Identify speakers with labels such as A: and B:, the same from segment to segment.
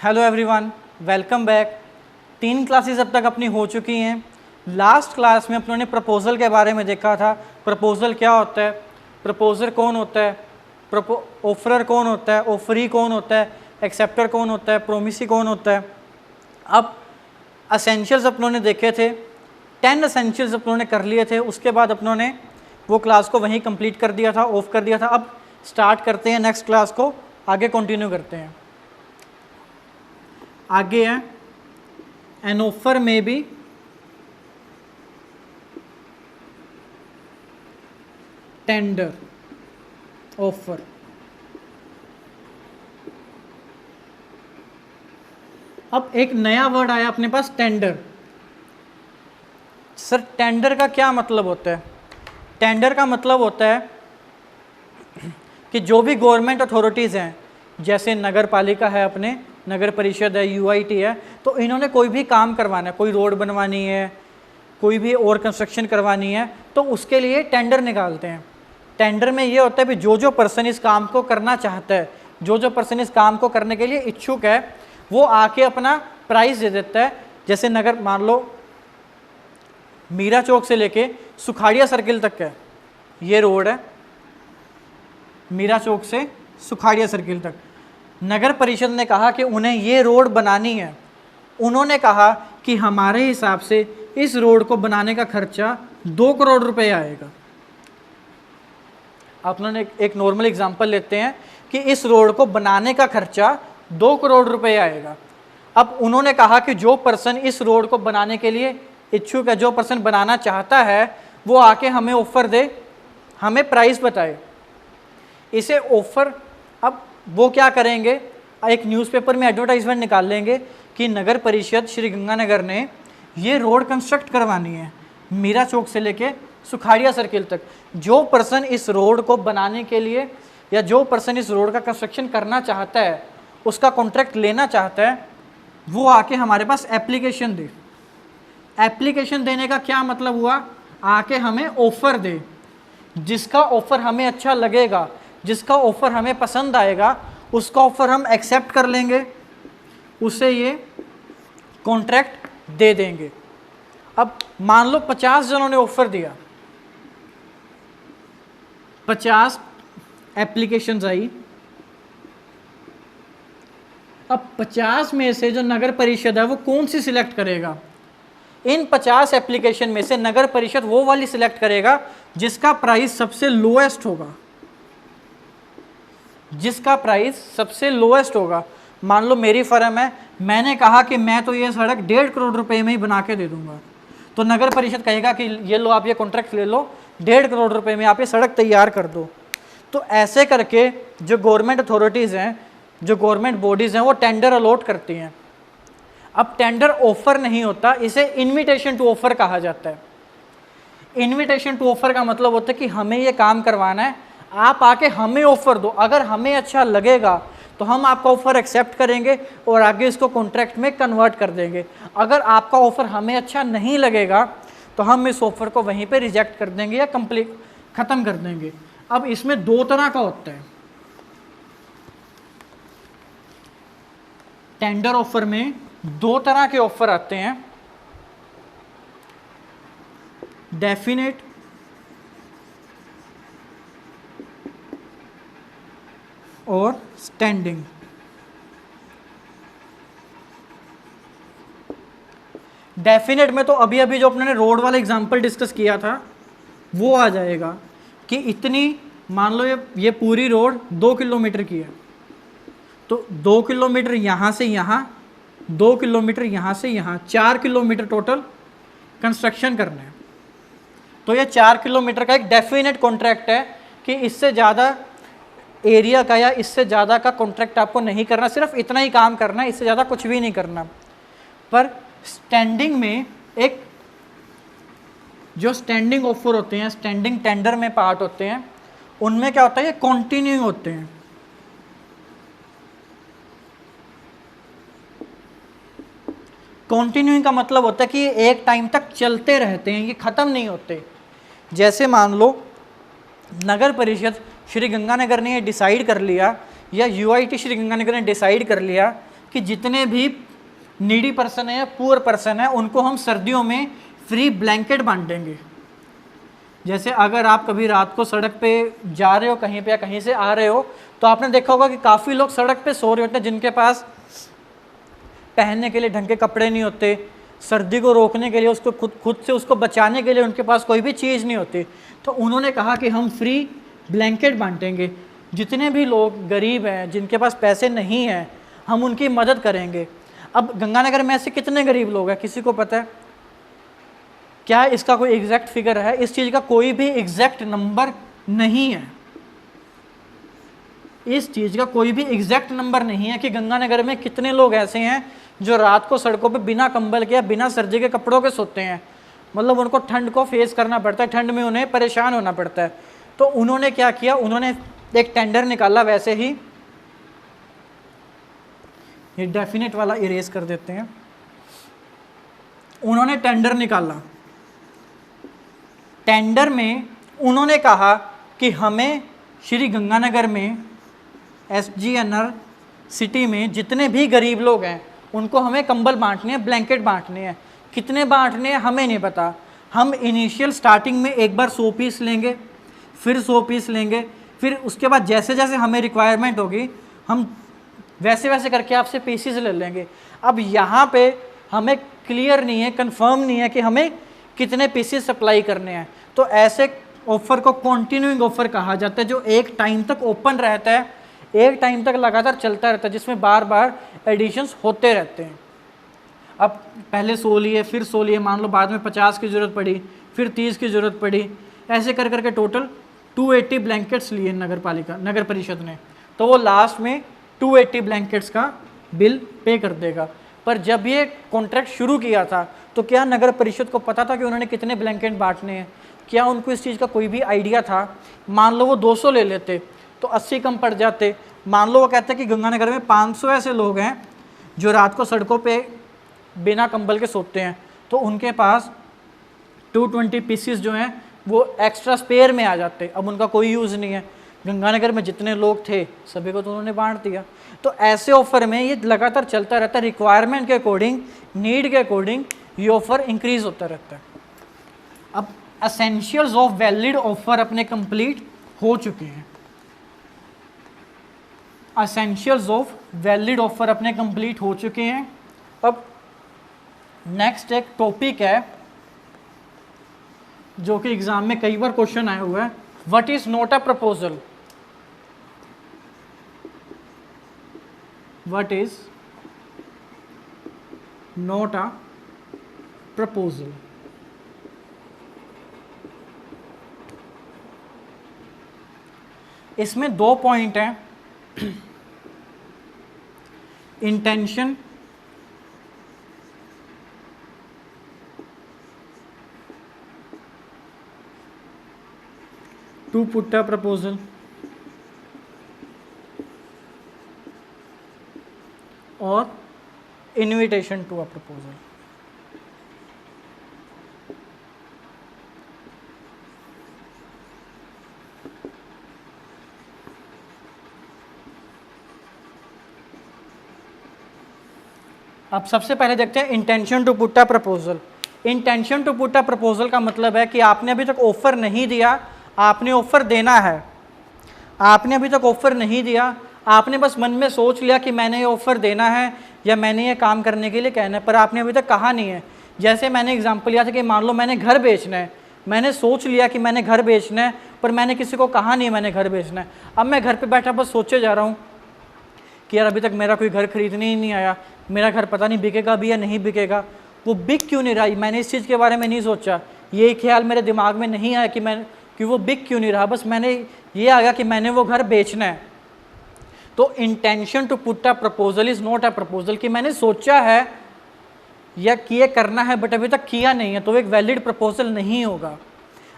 A: Hello everyone, welcome back. 3 classes अब तक अपनी हो चुकी हैं। लास्ट क्लास में अपनों ने प्रपोज़ल के बारे में देखा था। प्रपोज़ल क्या होता है, प्रपोज़र कौन होता है, ऑफरर कौन होता है, ऑफरी कौन होता है, एक्सेप्टर कौन होता है, प्रोमिसी कौन होता है। अब असेंशियल्स अपनों ने देखे थे, 10 असेंशियल्स अपनों ने कर लिए थे। उसके बाद अपनों ने वो क्लास को वहीं कंप्लीट कर दिया था, ऑफ कर दिया था। अब स्टार्ट करते हैं नेक्स्ट क्लास को, आगे कंटिन्यू करते हैं। आगे है एन ऑफर में बी टेंडर ऑफर। अब एक नया वर्ड आया अपने पास, टेंडर। सर टेंडर का क्या मतलब होता है? टेंडर का मतलब होता है कि जो भी गवर्नमेंट अथॉरिटीज़ हैं, जैसे नगर पालिका है, अपने नगर परिषद है, यूआईटी है, तो इन्होंने कोई भी काम करवाना है, कोई रोड बनवानी है, कोई भी और कंस्ट्रक्शन करवानी है, तो उसके लिए टेंडर निकालते हैं। टेंडर में ये होता है कि जो पर्सन इस काम को करना चाहता है, जो पर्सन इस काम को करने के लिए इच्छुक है, वो आके अपना प्राइस दे देता है। जैसे नगर, मान लो मीरा चौक से लेके सुखाड़िया सर्किल तक है, ये रोड है, मीरा चौक से सुखाड़िया सर्किल तक। नगर परिषद ने कहा कि उन्हें ये रोड बनानी है। उन्होंने कहा कि हमारे हिसाब से इस रोड को बनाने का खर्चा 2 करोड़ रुपए आएगा। आप लोगों ने एक नॉर्मल एग्जांपल लेते हैं कि इस रोड को बनाने का खर्चा 2 करोड़ रुपए आएगा। अब उन्होंने कहा कि जो पर्सन इस रोड को बनाने के लिए इच्छुक है, जो पर्सन बनाना चाहता है, वो आके हमें ऑफर दे, हमें प्राइस बताए। इसे ऑफर, अब वो क्या करेंगे, एक न्यूज़पेपर में एडवर्टाइजमेंट निकाल लेंगे कि नगर परिषद श्री गंगानगर ने ये रोड कंस्ट्रक्ट करवानी है, मीरा चौक से लेके सुखाड़िया सर्किल तक। जो पर्सन इस रोड को बनाने के लिए, या जो पर्सन इस रोड का कंस्ट्रक्शन करना चाहता है, उसका कॉन्ट्रैक्ट लेना चाहता है, वो आके हमारे पास एप्लीकेशन दे। एप्लीकेशन देने का क्या मतलब हुआ, आके हमें ऑफर दे। जिसका ऑफर हमें अच्छा लगेगा, जिसका ऑफर हमें पसंद आएगा, उसका ऑफर हम एक्सेप्ट कर लेंगे, उसे ये कॉन्ट्रैक्ट दे देंगे। अब मान लो 50 जनों ने ऑफर दिया, 50 एप्लीकेशंस आई। अब 50 में से जो नगर परिषद है वो कौन सी सिलेक्ट करेगा? इन 50 एप्लीकेशन में से नगर परिषद वो वाली सिलेक्ट करेगा जिसका प्राइस सबसे लोएस्ट होगा, जिसका प्राइस सबसे लोएस्ट होगा। मान लो मेरी फर्म है, मैंने कहा कि मैं तो ये सड़क 1.5 करोड़ रुपए में ही बना के दे दूंगा, तो नगर परिषद कहेगा कि ये लो, आप ये कॉन्ट्रैक्ट ले लो, 1.5 करोड़ रुपए में आप ये सड़क तैयार कर दो। तो ऐसे करके जो गवर्नमेंट अथॉरिटीज़ हैं, जो गवर्नमेंट बॉडीज़ हैं, वो टेंडर अलॉट करती हैं। अब टेंडर ऑफर नहीं होता, इसे इन्विटेशन टू ऑफर कहा जाता है। इन्विटेशन टू ऑफर का मतलब होता है कि हमें ये काम करवाना है, आप आके हमें ऑफर दो, अगर हमें अच्छा लगेगा तो हम आपका ऑफर एक्सेप्ट करेंगे और आगे इसको कॉन्ट्रैक्ट में कन्वर्ट कर देंगे। अगर आपका ऑफर हमें अच्छा नहीं लगेगा तो हम इस ऑफर को वहीं पे रिजेक्ट कर देंगे या कंप्लीट ख़त्म कर देंगे। अब इसमें 2 तरह का होता है। टेंडर ऑफर में 2 तरह के ऑफर आते हैं, डेफिनेट और स्टैंडिंग। डेफिनेट में तो अभी अभी जो अपने रोड वाला एग्जांपल डिस्कस किया था वो आ जाएगा कि इतनी, मान लो ये पूरी रोड 2 किलोमीटर की है, तो 2 किलोमीटर यहाँ से यहाँ, 2 किलोमीटर यहाँ से यहाँ, 4 किलोमीटर टोटल कंस्ट्रक्शन करना है। तो ये 4 किलोमीटर का एक डेफिनेट कॉन्ट्रैक्ट है कि इससे ज़्यादा एरिया का या इससे ज़्यादा का कॉन्ट्रैक्ट आपको नहीं करना, सिर्फ इतना ही काम करना है, इससे ज़्यादा कुछ भी नहीं करना। पर स्टैंडिंग में एक, जो स्टैंडिंग ऑफर होते हैं, स्टैंडिंग टेंडर में पार्ट होते हैं, उनमें क्या होता है, ये कॉन्टिन्यू होते हैं। कॉन्टिन्यूइंग का मतलब होता है कि ये एक टाइम तक चलते रहते हैं, ये ख़त्म नहीं होते। जैसे मान लो नगर परिषद श्री गंगानगर ने ये डिसाइड कर लिया, या यूआईटी श्री गंगानगर ने डिसाइड कर लिया कि जितने भी नीडी पर्सन है या पुअर पर्सन है उनको हम सर्दियों में फ्री ब्लैंकेट बांटेंगे। जैसे अगर आप कभी रात को सड़क पे जा रहे हो कहीं पे या कहीं से आ रहे हो तो आपने देखा होगा कि काफ़ी लोग सड़क पे सो रहे होते हैं जिनके पास पहनने के लिए ढंग के कपड़े नहीं होते, सर्दी को रोकने के लिए उसको खुद से उसको बचाने के लिए उनके पास कोई भी चीज़ नहीं होती। तो उन्होंने कहा कि हम फ्री ब्लैंकेट बांटेंगे, जितने भी लोग गरीब हैं जिनके पास पैसे नहीं हैं हम उनकी मदद करेंगे। अब गंगानगर में ऐसे कितने गरीब लोग हैं, किसी को पता है क्या? इसका कोई एग्जैक्ट फिगर है? इस चीज़ का कोई भी एग्जैक्ट नंबर नहीं है। इस चीज़ का कोई भी एग्जैक्ट नंबर नहीं है कि गंगानगर में कितने लोग ऐसे हैं जो रात को सड़कों पे बिना कंबल के या बिना सर्दी के कपड़ों के सोते हैं। मतलब उनको ठंड को फेस करना पड़ता है, ठंड में उन्हें परेशान होना पड़ता है। तो उन्होंने क्या किया, उन्होंने एक टेंडर निकाला, वैसे ही ये डेफिनेट वाला इरेज कर देते हैं। उन्होंने टेंडर निकाला, टेंडर में उन्होंने कहा कि हमें श्री गंगानगर में SGNR सिटी में जितने भी गरीब लोग हैं उनको हमें कंबल बांटने हैं, ब्लैंकेट बांटने हैं। कितने बांटने हैं हमें नहीं पता। हम इनिशियल स्टार्टिंग में एक बार 100 पीस लेंगे, फिर 100 पीस लेंगे, फिर उसके बाद जैसे जैसे हमें रिक्वायरमेंट होगी हम वैसे वैसे करके आपसे पीसीज ले लेंगे। अब यहाँ पे हमें क्लियर नहीं है, कंफर्म नहीं है कि हमें कितने पीसीज सप्लाई करने हैं। तो ऐसे ऑफ़र को कंटिन्यूइंग ऑफ़र कहा जाता है, जो एक टाइम तक ओपन रहता है, एक टाइम तक लगातार चलता रहता है, जिसमें बार बार एडिशंस होते रहते हैं। अब पहले 100 लिए, फिर 100 लिए, मान लो बाद में 50 की ज़रूरत पड़ी, फिर 30 की ज़रूरत पड़ी, ऐसे कर करके टोटल 280 ब्लैंकेट्स लिए नगर परिषद ने। तो वो लास्ट में 280 ब्लैंकेट्स का बिल पे कर देगा। पर जब ये कॉन्ट्रैक्ट शुरू किया था तो क्या नगर परिषद को पता था कि उन्होंने कितने ब्लैंकेट बांटने हैं? क्या उनको इस चीज़ का कोई भी आइडिया था? मान लो वो 200 ले लेते तो 80 कम पड़ जाते। मान लो वो कहते हैं कि गंगानगर में 500 ऐसे लोग हैं जो रात को सड़कों पे बिना कंबल के सोते हैं, तो उनके पास 220 पीसीस जो हैं वो एक्स्ट्रा स्पेयर में आ जाते। अब उनका कोई यूज़ नहीं है, गंगानगर में जितने लोग थे सभी को तो उन्होंने बांट दिया। तो ऐसे ऑफ़र में ये लगातार चलता रहता है, रिक्वायरमेंट के अकॉर्डिंग, नीड के अकॉर्डिंग ये ऑफ़र इंक्रीज होता रहता है। अब एसेंशियल्स ऑफ वैलिड ऑफ़र अपने कंप्लीट हो चुके हैं। एसेंशियल्स ऑफ वैलिड ऑफ़र अपने कंप्लीट हो चुके हैं। अब नेक्स्ट एक टॉपिक है जो कि एग्जाम में कई बार क्वेश्चन आया हुआ है, what is not a proposal? What is not a proposal? इसमें 2 पॉइंट हैं, intention to put a proposal और इनविटेशन टू अ प्रपोजल। अब सबसे पहले देखते हैं intention to put a proposal. Intention to put a proposal का मतलब है कि आपने अभी तक ऑफर नहीं दिया, आपने ऑफर देना है। आपने अभी तक ऑफर नहीं दिया, आपने बस मन में सोच लिया कि मैंने ये ऑफर देना है या मैंने ये काम करने के लिए कहना है, पर आपने अभी तक कहा नहीं है। जैसे मैंने एग्जांपल लिया था कि मान लो मैंने घर बेचना है, मैंने सोच लिया कि मैंने घर बेचना है, पर मैंने किसी को कहा नहीं मैंने घर बेचना है। अब मैं घर पे बैठा बस सोचे जा रहा हूँ कि यार अभी तक मेरा कोई घर खरीदने ही नहीं आया, मेरा घर पता नहीं बिकेगा भी या नहीं बिकेगा। वो बिक क्यों नहीं रहा, मैंने इस चीज़ के बारे में नहीं सोचा, ये ख्याल मेरे दिमाग में नहीं आया कि वो बिक क्यों नहीं रहा, बस मैंने ये आ गया कि मैंने वो घर बेचना है। तो intention to put a proposal is not a proposal, कि मैंने सोचा है या किए करना है बट अभी तक किया नहीं है, तो एक वैलिड प्रपोजल नहीं होगा।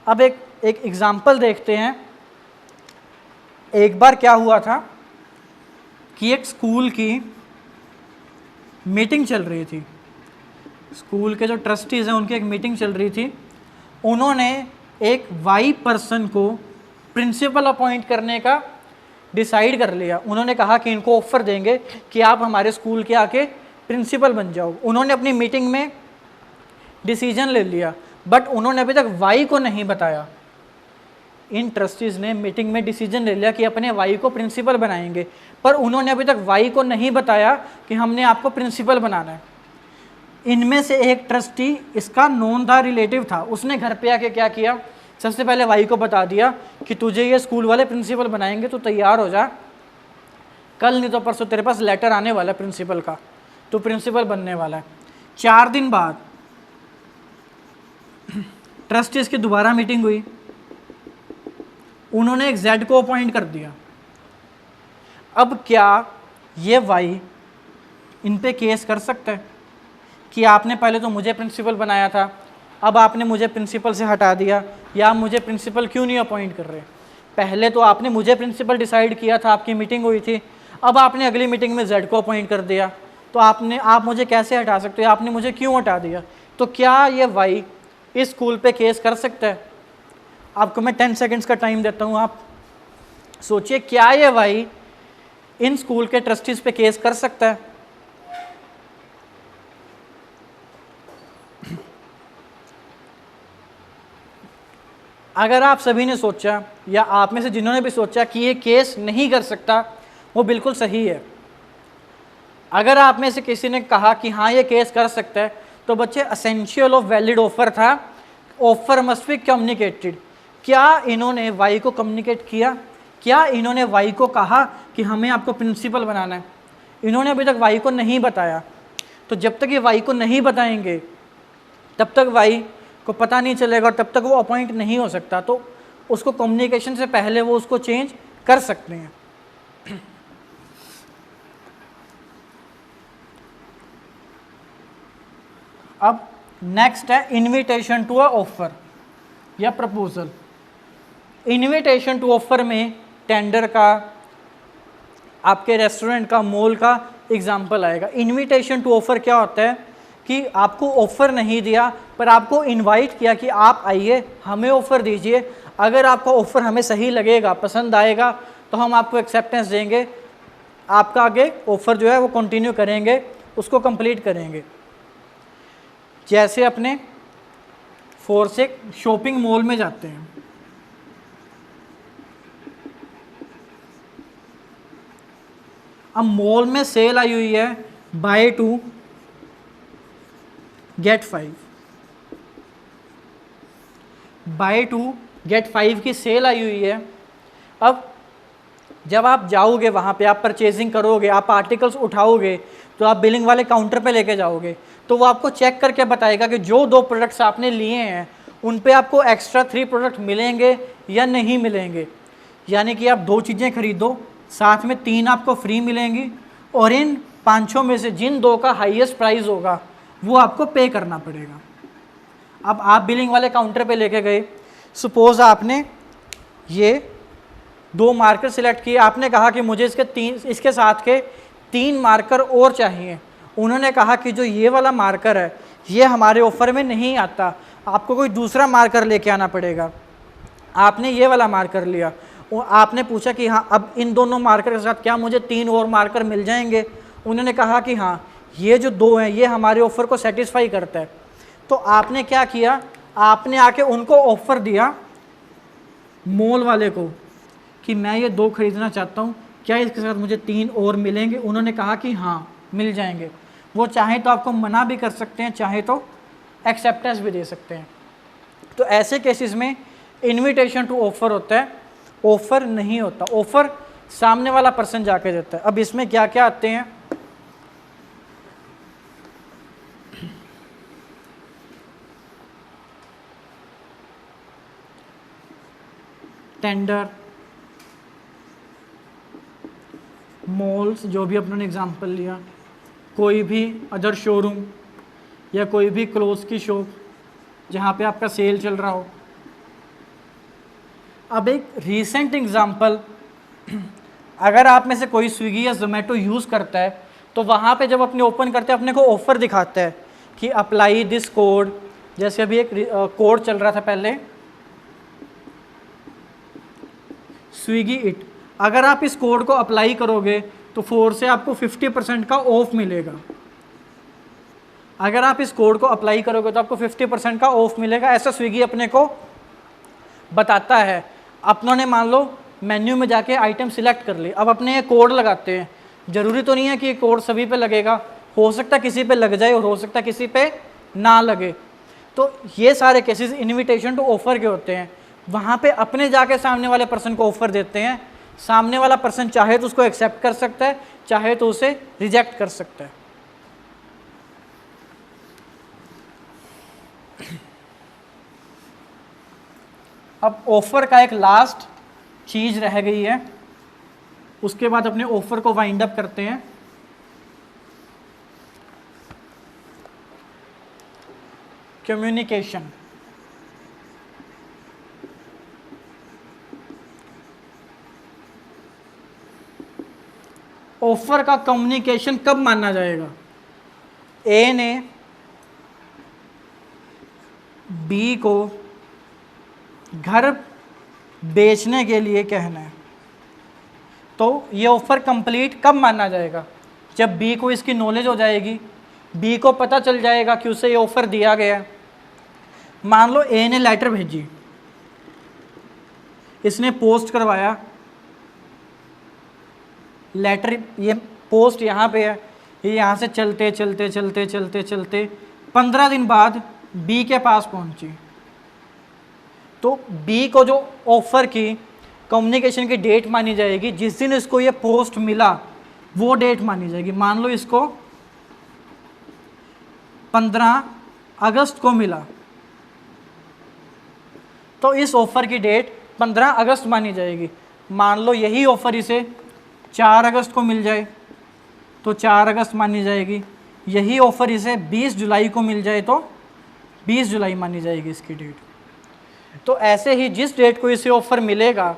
A: अब एक एग्जाम्पल देखते हैं। एक बार क्या हुआ था कि एक स्कूल की मीटिंग चल रही थी, स्कूल के जो ट्रस्टीज़ हैं उनकी एक मीटिंग चल रही थी। उन्होंने एक वाई पर्सन को प्रिंसिपल अपॉइंट करने का डिसाइड कर लिया, उन्होंने कहा कि इनको ऑफर देंगे कि आप हमारे स्कूल के आके प्रिंसिपल बन जाओ। उन्होंने अपनी मीटिंग में डिसीजन ले लिया, बट उन्होंने अभी तक वाई को नहीं बताया। इन ट्रस्टीज़ ने मीटिंग में डिसीजन ले लिया कि अपने वाई को प्रिंसिपल बनाएंगे, पर उन्होंने अभी तक वाई को नहीं बताया कि हमने आपको प्रिंसिपल बनाना है। इनमें से एक ट्रस्टी, इसका नॉन था, रिलेटिव था, उसने घर पे आके क्या किया, सबसे पहले वाई को बता दिया कि तुझे ये स्कूल वाले प्रिंसिपल बनाएंगे, तो तैयार हो जा, कल नहीं तो परसों तेरे पास लेटर आने वाला है प्रिंसिपल का, तो प्रिंसिपल बनने वाला है। 4 दिन बाद ट्रस्टीज की दोबारा मीटिंग हुई, उन्होंने एक जेड को अपॉइंट कर दिया। अब क्या ये वाई इन पे केस कर सकता है कि आपने पहले तो मुझे प्रिंसिपल बनाया था, अब आपने मुझे प्रिंसिपल से हटा दिया, या आप मुझे प्रिंसिपल क्यों नहीं अपॉइंट कर रहे? पहले तो आपने मुझे प्रिंसिपल डिसाइड किया था, आपकी मीटिंग हुई थी, अब आपने अगली मीटिंग में जेड को अपॉइंट कर दिया, तो आप मुझे कैसे हटा सकते हो? आपने मुझे क्यों हटा दिया? तो क्या ये वाई इस स्कूल पे केस कर सकता है? आपको मैं 10 सेकंड्स का टाइम देता हूँ, आप सोचिए क्या ये वाई इन स्कूल के ट्रस्टीज पे केस कर सकता है? अगर आप सभी ने सोचा, या आप में से जिन्होंने भी सोचा कि ये केस नहीं कर सकता, वो बिल्कुल सही है। अगर आप में से किसी ने कहा कि हाँ ये केस कर सकता है, तो बच्चे एसेंशियल ऑफ वैलिड ऑफर था, ऑफर मस्ट बी कम्युनिकेटेड। क्या इन्होंने वाई को कम्युनिकेट किया? क्या इन्होंने वाई को कहा कि हमें आपको प्रिंसिपल बनाना है? इन्होंने अभी तक वाई को नहीं बताया। तो जब तक ये वाई को नहीं बताएंगे तब तक वाई को पता नहीं चलेगा, और तब तक वो अपॉइंट नहीं हो सकता। तो उसको कम्युनिकेशन से पहले वो उसको चेंज कर सकते हैं। अब नेक्स्ट है इनविटेशन टू अ ऑफर या प्रपोजल। इनविटेशन टू ऑफर में टेंडर का, आपके रेस्टोरेंट का, मॉल का एग्जाम्पल आएगा। इनविटेशन टू ऑफर क्या होता है कि आपको ऑफ़र नहीं दिया, पर आपको इनवाइट किया कि आप आइए, हमें ऑफ़र दीजिए, अगर आपका ऑफ़र हमें सही लगेगा, पसंद आएगा, तो हम आपको एक्सेप्टेंस देंगे, आपका आगे ऑफ़र जो है वो कंटिन्यू करेंगे, उसको कंप्लीट करेंगे। जैसे अपने फोर्स एक शॉपिंग मॉल में जाते हैं, अब मॉल में सेल आई हुई है बाय 2 गेट 5, बाय 2 गेट 5 की सेल आई हुई है। अब जब आप जाओगे वहाँ पे, आप परचेजिंग करोगे, आप आर्टिकल्स उठाओगे, तो आप बिलिंग वाले काउंटर पे लेके जाओगे, तो वो आपको चेक करके बताएगा कि जो 2 प्रोडक्ट्स आपने लिए हैं उन पे आपको एक्स्ट्रा 3 प्रोडक्ट मिलेंगे या नहीं मिलेंगे। यानी कि आप 2 चीज़ें खरीदो, साथ में 3 आपको फ्री मिलेंगी, और इन 5 में से जिन 2 का हाईएस्ट प्राइस होगा वो आपको पे करना पड़ेगा। अब आप बिलिंग वाले काउंटर पे लेके गए, सपोज आपने ये 2 मार्कर सिलेक्ट किए, आपने कहा कि मुझे इसके साथ के 3 मार्कर और चाहिए। उन्होंने कहा कि जो ये वाला मार्कर है ये हमारे ऑफर में नहीं आता, आपको कोई दूसरा मार्कर लेके आना पड़ेगा। आपने ये वाला मार्कर लिया, और आपने पूछा कि हाँ अब इन दोनों मार्कर के साथ क्या मुझे 3 और मार्कर मिल जाएंगे? उन्होंने कहा कि हाँ ये जो 2 हैं ये हमारे ऑफ़र को सेटिस्फाई करता है। तो आपने क्या किया, आपने आके उनको ऑफ़र दिया, मॉल वाले को, कि मैं ये 2 खरीदना चाहता हूँ, क्या इसके साथ मुझे 3 और मिलेंगे? उन्होंने कहा कि हाँ मिल जाएंगे। वो चाहे तो आपको मना भी कर सकते हैं, चाहे तो एक्सेप्टेंस भी दे सकते हैं। तो ऐसे केसेस में इनविटेशन टू ऑफ़र होता है, ऑफ़र नहीं होता। ऑफ़र सामने वाला पर्सन जाके देता है। अब इसमें क्या क्या आते हैं, टेंडर, मॉल्स जो भी अपने एग्जांपल लिया, कोई भी अदर शोरूम या कोई भी क्लोथ की शॉप जहाँ पे आपका सेल चल रहा हो। अब एक रीसेंट एग्जांपल, अगर आप में से कोई स्विगी या जोमेटो यूज़ करता है तो वहाँ पे जब अपने ओपन करते हैं अपने को ऑफ़र दिखाता है कि अप्लाई दिस कोड। जैसे अभी एक कोड चल रहा था पहले, स्विगी इट, अगर आप इस कोड को अप्लाई करोगे तो 4 से आपको 50% का ऑफ मिलेगा। अगर आप इस कोड को अप्लाई करोगे तो आपको 50% का ऑफ मिलेगा, ऐसा स्विगी अपने को बताता है। अपनों ने मान लो मेन्यू में जाके आइटम सिलेक्ट कर ली, अब अपने ये कोड लगाते हैं। जरूरी तो नहीं है कि ये कोड सभी पे लगेगा, हो सकता है किसी पे लग जाए और हो सकता है किसी पे ना लगे। तो ये सारे केसेस इनविटेशन टू ऑफर के होते हैं। वहाँ पे अपने जाके सामने वाले पर्सन को ऑफर देते हैं, सामने वाला पर्सन चाहे तो उसको एक्सेप्ट कर सकता है, चाहे तो उसे रिजेक्ट कर सकता है। अब ऑफर का एक लास्ट चीज रह गई है, उसके बाद अपने ऑफर को वाइंड अप करते हैं। कम्युनिकेशन। ऑफर का कम्युनिकेशन कब माना जाएगा? ए ने बी को घर बेचने के लिए कहना है, तो ये ऑफर कंप्लीट कब माना जाएगा? जब बी को इसकी नॉलेज हो जाएगी, बी को पता चल जाएगा कि उसे ये ऑफर दिया गया है। मान लो ए ने लेटर भेजी, इसने पोस्ट करवाया, लेटर ये पोस्ट यहाँ पे है, ये यहाँ से चलते चलते चलते चलते चलते 15 दिन बाद बी के पास पहुँची। तो बी को जो ऑफर की कम्युनिकेशन की डेट मानी जाएगी, जिस दिन इसको ये पोस्ट मिला वो डेट मानी जाएगी। मान लो इसको 15 अगस्त को मिला, तो इस ऑफर की डेट 15 अगस्त मानी जाएगी। मान लो यही ऑफर इसे 4 अगस्त को मिल जाए तो 4 अगस्त मानी जाएगी। यही ऑफर इसे 20 जुलाई को मिल जाए तो 20 जुलाई मानी जाएगी इसकी डेट। तो ऐसे ही जिस डेट को इसे ऑफर मिलेगा,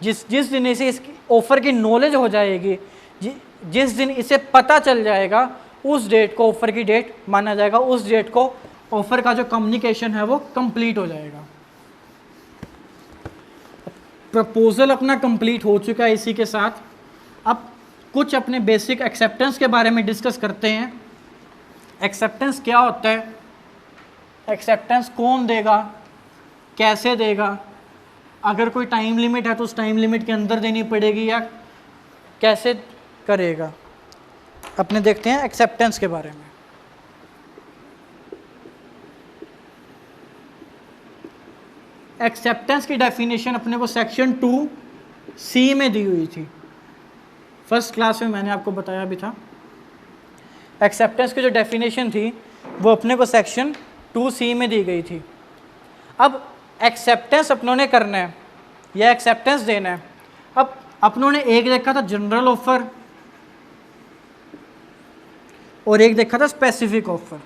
A: जिस दिन इसे इसकी ऑफर की नॉलेज हो जाएगी, जिस दिन इसे पता चल जाएगा, उस डेट को ऑफर की डेट माना जाएगा। उस डेट को ऑफर का जो कम्युनिकेशन है वो कंप्लीट हो जाएगा। प्रपोजल अपना कंप्लीट हो चुका है इसी के साथ। अब कुछ अपने बेसिक एक्सेप्टेंस के बारे में डिस्कस करते हैं। एक्सेप्टेंस क्या होता है, एक्सेप्टेंस कौन देगा, कैसे देगा, अगर कोई टाइम लिमिट है तो उस टाइम लिमिट के अंदर देनी पड़ेगी या कैसे करेगा, अपने देखते हैं एक्सेप्टेंस के बारे में। एक्सेप्टेंस की डेफिनेशन अपने को सेक्शन 2C में दी हुई थी, फर्स्ट क्लास में मैंने आपको बताया भी था। एक्सेप्टेंस की जो डेफिनेशन थी वो अपने को सेक्शन 2C में दी गई थी। अब एक्सेप्टेंस अपनों ने करना है या एक्सेप्टेंस देना है। अब अपनों ने एक देखा था जनरल ऑफर और एक देखा था स्पेसिफिक ऑफर।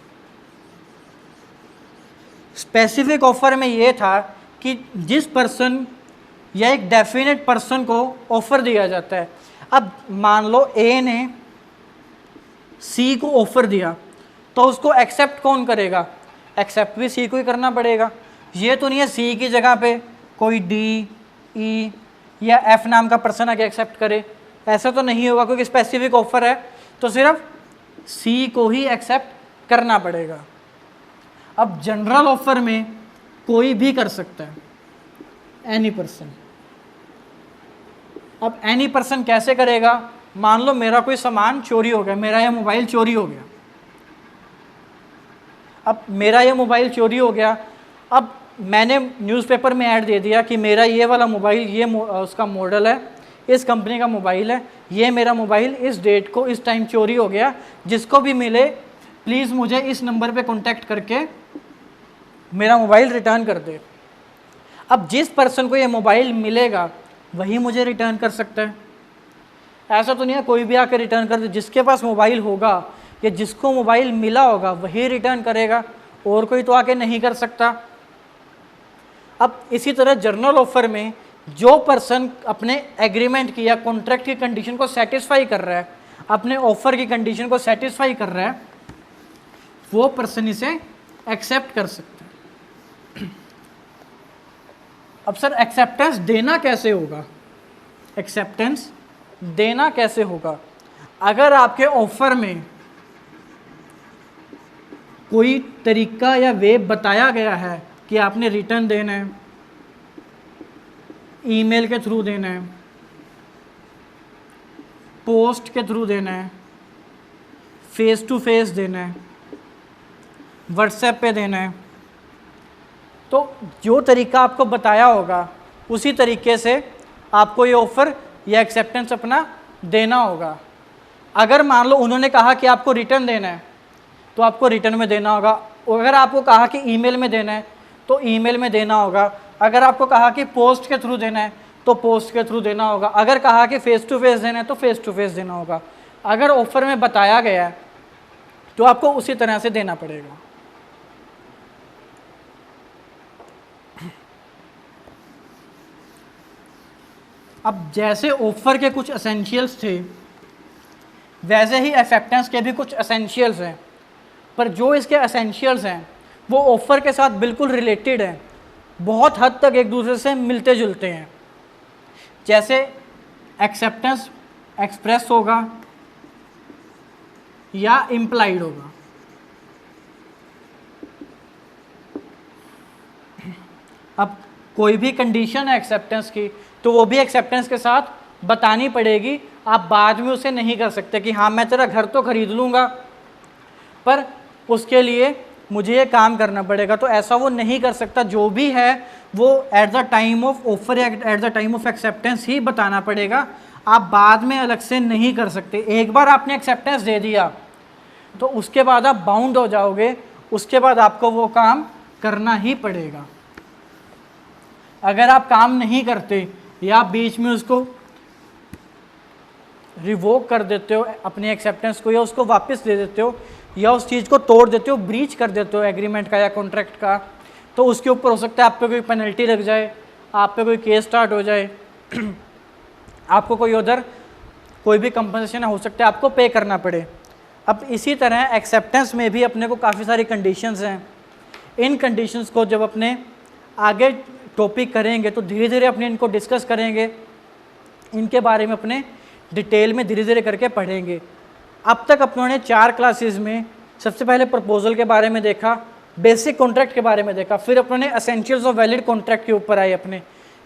A: स्पेसिफिक ऑफर में ये था कि जिस पर्सन या एक डेफिनेट पर्सन को ऑफर दिया जाता है। अब मान लो ए ने सी को ऑफर दिया तो उसको एक्सेप्ट कौन करेगा? एक्सेप्ट भी सी को ही करना पड़ेगा। ये तो नहीं है सी की जगह पे कोई डी, ई या एफ नाम का पर्सन आके एक्सेप्ट करे, ऐसा तो नहीं होगा, क्योंकि स्पेसिफिक ऑफर है तो सिर्फ सी को ही एक्सेप्ट करना पड़ेगा। अब जनरल ऑफर में कोई भी कर सकता है, एनी पर्सन। अब एनी पर्सन कैसे करेगा? मान लो मेरा कोई सामान चोरी हो गया, मेरा यह मोबाइल चोरी हो गया। अब मेरा ये मोबाइल चोरी हो गया, अब मैंने न्यूज़पेपर में ऐड दे दिया कि मेरा ये वाला मोबाइल, ये उसका मॉडल है, इस कंपनी का मोबाइल है, ये मेरा मोबाइल इस डेट को इस टाइम चोरी हो गया, जिसको भी मिले प्लीज़ मुझे इस नंबर पे कांटेक्ट करके मेरा मोबाइल रिटर्न कर दे। अब जिस पर्सन को ये मोबाइल मिलेगा वही मुझे रिटर्न कर सकता है। ऐसा तो नहीं है कोई भी आकर रिटर्न कर दे। जिसके पास मोबाइल होगा या जिसको मोबाइल मिला होगा वही रिटर्न करेगा, और कोई तो आके नहीं कर सकता। अब इसी तरह जर्नल ऑफर में जो पर्सन अपने एग्रीमेंट की या कॉन्ट्रैक्ट की कंडीशन को सेटिस्फाई कर रहा है, अपने ऑफर की कंडीशन को सेटिस्फाई कर रहा है, वो पर्सन इसे एक्सेप्ट कर सकता है। अब सर एक्सेप्टेंस देना कैसे होगा? एक्सेप्टेंस देना कैसे होगा। अगर आपके ऑफर में कोई तरीका या वे बताया गया है कि आपने रिटर्न देना है, ईमेल के थ्रू देना है, पोस्ट के थ्रू देना है, फेस टू फेस देना है, व्हाट्सएप पे देना है, तो जो तरीका आपको बताया होगा उसी तरीके से आपको ये ऑफ़र या एक्सेप्टेंस अपना देना होगा। अगर मान लो उन्होंने कहा कि आपको रिटर्न देना है तो आपको रिटर्न में देना होगा। अगर आपको कहा कि ईमेल में देना है तो ईमेल में देना होगा। अगर आपको कहा कि पोस्ट के थ्रू देना है तो पोस्ट के थ्रू देना होगा। अगर कहा कि फ़ेस टू फेस देना है तो फ़ेस टू फेस देना होगा। अगर ऑफ़र में बताया गया है तो आपको उसी तरह से देना पड़ेगा। अब जैसे ऑफ़र के कुछ एसेंशियल्स थे वैसे ही एक्सेप्टेंस के भी कुछ एसेंशियल्स हैं, पर जो इसके एसेंशियल्स हैं वो ऑफ़र के साथ बिल्कुल रिलेटेड हैं, बहुत हद तक एक दूसरे से मिलते जुलते हैं। जैसे एक्सेप्टेंस एक्सप्रेस होगा या इम्प्लाइड होगा। अब कोई भी कंडीशन है एक्सेप्टेंस की तो वो भी एक्सेप्टेंस के साथ बतानी पड़ेगी। आप बाद में उसे नहीं कर सकते कि हाँ मैं तेरा घर तो खरीद लूँगा पर उसके लिए मुझे ये काम करना पड़ेगा, तो ऐसा वो नहीं कर सकता। जो भी है वो at the time of offer या at the time of acceptance ही बताना पड़ेगा। आप बाद में अलग से नहीं कर सकते। एक बार आपने एक्सेप्टेंस दे दिया तो उसके बाद आप बाउंड हो जाओगे, उसके बाद आपको वो काम करना ही पड़ेगा। अगर आप काम नहीं करते या बीच में उसको रिवोक कर देते हो अपनी एक्सेप्टेंस को, या उसको वापस दे देते हो, या उस चीज़ को तोड़ देते हो, ब्रीच कर देते हो एग्रीमेंट का या कॉन्ट्रैक्ट का, तो उसके ऊपर हो सकता है आप पे कोई पेनल्टी लग जाए, आप पे कोई केस स्टार्ट हो जाए आपको कोई उधर कोई भी कंपनसेशन हो सकता है आपको पे करना पड़े। अब इसी तरह एक्सेप्टेंस में भी अपने को काफ़ी सारी कंडीशंस हैं। इन कंडीशंस को जब अपने आगे टॉपिक करेंगे तो धीरे धीरे अपने इनको डिस्कस करेंगे, इनके बारे में अपने डिटेल में धीरे धीरे करके पढ़ेंगे। अब तक अपनों 4 क्लासेस में सबसे पहले प्रपोजल के बारे में देखा, बेसिक कॉन्ट्रैक्ट के बारे में देखा, फिर अपनों एसेंशियल्स ऑफ वैलिड कॉन्ट्रैक्ट के ऊपर आए अपने,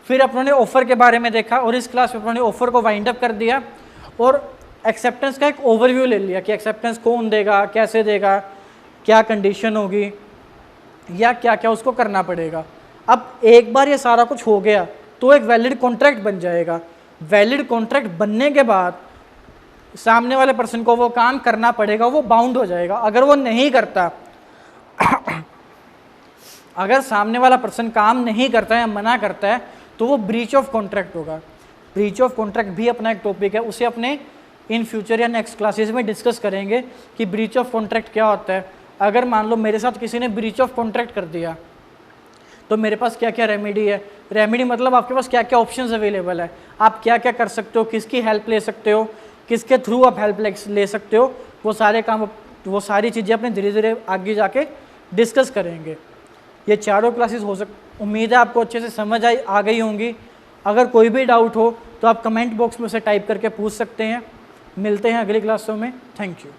A: फिर अपनों ऑफ़र के बारे में देखा, और इस क्लास में अपनों ऑफ़र को वाइंड अप कर दिया और एक्सेप्टेंस का एक ओवरव्यू ले लिया कि एक्सेप्टेंस कौन देगा, कैसे देगा, क्या कंडीशन होगी या क्या क्या उसको करना पड़ेगा। अब एक बार ये सारा कुछ हो गया तो एक वैलिड कॉन्ट्रैक्ट बन जाएगा। वैलिड कॉन्ट्रैक्ट बनने के बाद सामने वाले पर्सन को वो काम करना पड़ेगा, वो बाउंड हो जाएगा। अगर वो नहीं करता अगर सामने वाला पर्सन काम नहीं करता है या मना करता है तो वो ब्रीच ऑफ कॉन्ट्रैक्ट होगा। ब्रीच ऑफ कॉन्ट्रैक्ट भी अपना एक टॉपिक है, उसे अपने इन फ्यूचर या नेक्स्ट क्लासेस में डिस्कस करेंगे कि ब्रीच ऑफ कॉन्ट्रैक्ट क्या होता है। अगर मान लो मेरे साथ किसी ने ब्रीच ऑफ कॉन्ट्रैक्ट कर दिया तो मेरे पास क्या क्या रेमेडी है। रेमेडी मतलब आपके पास क्या क्या ऑप्शंस अवेलेबल है, आप क्या क्या कर सकते हो, किसकी हेल्प ले सकते हो, किसके थ्रू आप हेल्प ले सकते हो, वो सारे काम, वो सारी चीज़ें अपने धीरे धीरे आगे जाके डिस्कस करेंगे। ये चारों क्लासेस उम्मीद है आपको अच्छे से समझ आ गई होंगी। अगर कोई भी डाउट हो तो आप कमेंट बॉक्स में उसे टाइप करके पूछ सकते हैं। मिलते हैं अगली क्लासों में। Thank you.